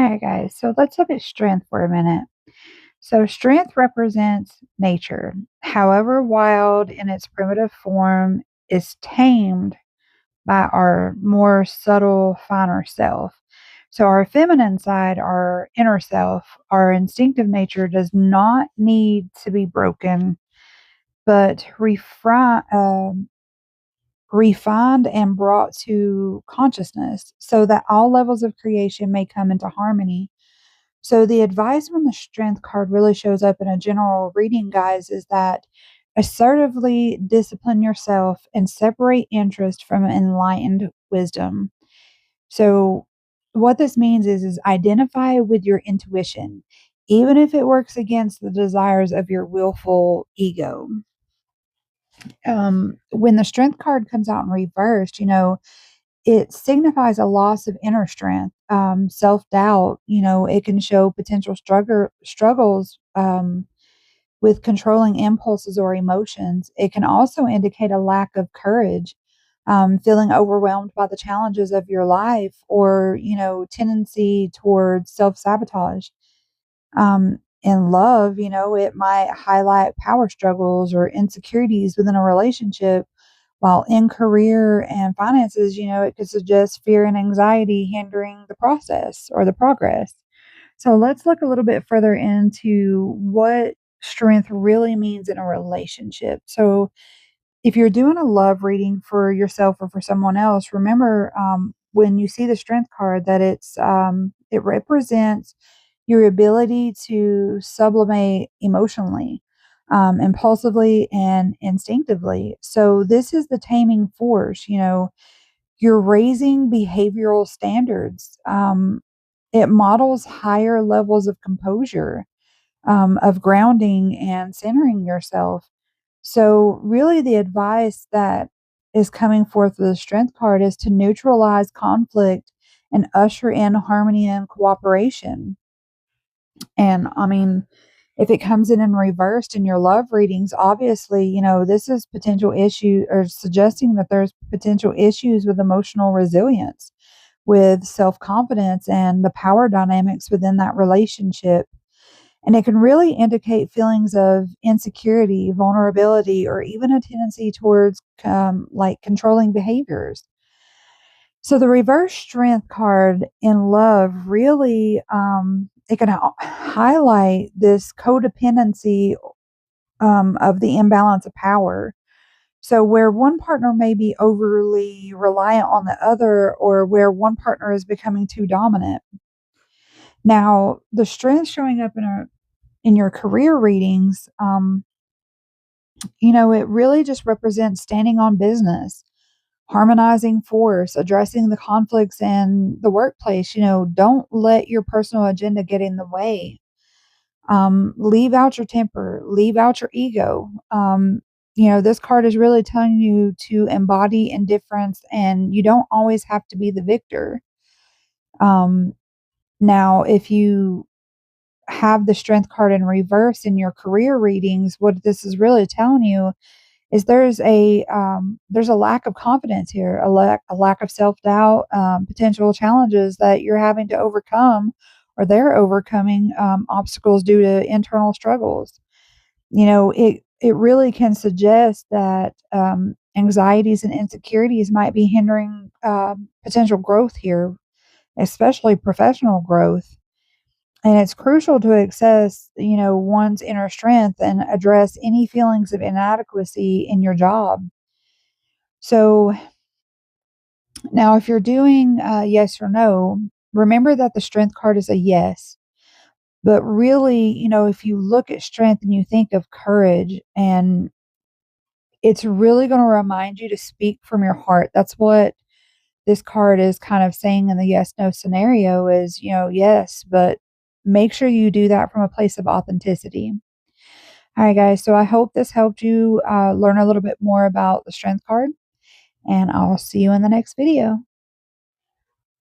Hi guys, so let's look at strength for a minute. So, strength represents nature. However, wild in its primitive form is tamed by our more subtle, finer self. So, our feminine side, our inner self, our instinctive nature does not need to be broken, but refined and brought to consciousness so that all levels of creation may come into harmony. So the advice when the strength card really shows up in a general reading, guys, is that assertively discipline yourself and separate interest from enlightened wisdom. So what this means is identify with your intuition, even if it works against the desires of your willful ego. When the strength card comes out in reversed, it signifies a loss of inner strength, self doubt. It can show potential struggles with controlling impulses or emotions. It can also indicate a lack of courage, feeling overwhelmed by the challenges of your life, or, tendency towards self sabotage. In love, it might highlight power struggles or insecurities within a relationship, while in career and finances, it could suggest fear and anxiety hindering the process or the progress. So let's look a little bit further into what strength really means in a relationship. So if you're doing a love reading for yourself or for someone else, remember when you see the strength card that it represents your ability to sublimate emotionally, impulsively, and instinctively. So this is the taming force. You're raising behavioral standards. It models higher levels of composure, of grounding and centering yourself. So, really, the advice that is coming forth with the strength card is to neutralize conflict and usher in harmony and cooperation. And I mean, if it comes in reversed in your love readings, obviously, this is potential issue or suggesting that there's potential issues with emotional resilience, with self confidence, and the power dynamics within that relationship. And it can really indicate feelings of insecurity, vulnerability, or even a tendency towards like controlling behaviors. So the reverse strength card in love really it can highlight this codependency of the imbalance of power. So where one partner may be overly reliant on the other, or where one partner is becoming too dominant. Now, the strength showing up in your career readings, it really just represents standing on business, harmonizing force, addressing the conflicts in the workplace. Don't let your personal agenda get in the way. Leave out your temper, leave out your ego. This card is really telling you to embody indifference, and you don't always have to be the victor. Um, Now, if you have the strength card in reverse in your career readings, what this is really telling you is there's a lack of confidence here, a lack of self doubt, potential challenges that you're having to overcome, or they're overcoming obstacles due to internal struggles. It really can suggest that anxieties and insecurities might be hindering potential growth here, especially professional growth. And it's crucial to access, one's inner strength and address any feelings of inadequacy in your job. So now, if you're doing yes or no, remember that the strength card is a yes. But really, if you look at strength and you think of courage, and it's really going to remind you to speak from your heart. That's what this card is kind of saying in the yes no scenario is, yes, but make sure you do that from a place of authenticity. All right, guys. So I hope this helped you learn a little bit more about the strength card, and I'll see you in the next video.